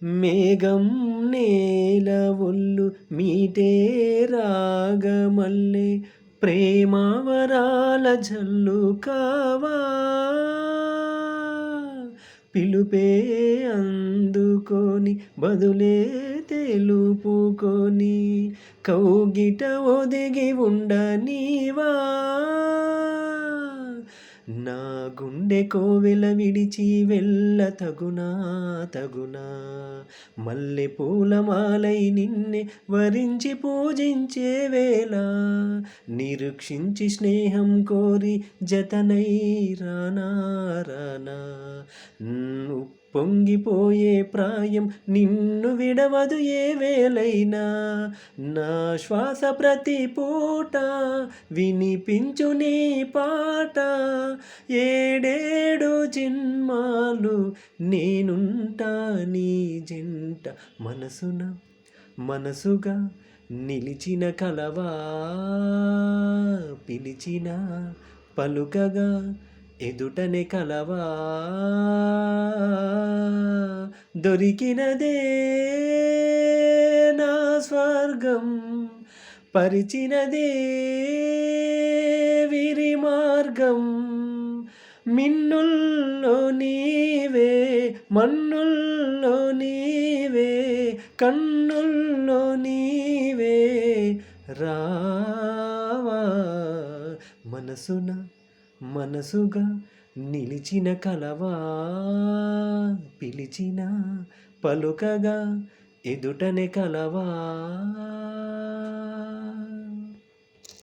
మేఘం నేల ఒళ్ళు మీటే రాగమల్లె ప్రేమావరాల జల్లు కావా పిలుపే అందుకొని బదులే తెలుపుకొని కౌగిట ఒదిగి ఉండనీవా నా గుండె కోవెల విడిచి వెళ్ళ తగునా తగునా మల్లె పూలమాలై నిన్నే వరించి పూజించే వేళ నిరీక్షించి స్నేహం కోరి జతనై రానా రానా పొంగిపోయే ప్రాయం నిన్ను విడవదు ఏ వేళైనా నా శ్వాస ప్రతి పూట వినిపించు నీ పాట ఏడేడు జన్మాలు నేనుంటా నీ జంట మనసున మనసుగా నిలిచిన కలవా పిలిచిన పలుకగా ఎదుటనే కలవా దొరికినదే నా స్వర్గం పరిచినదే విరి మార్గం మిన్నుల్లో నీవే మన్నుల్లో నీవే కన్నుల్లో నీవే రావా మనసున మనసుగా నిలిచిన కలవా పిలిచిన పలుకగా ఎదుటనే కలవా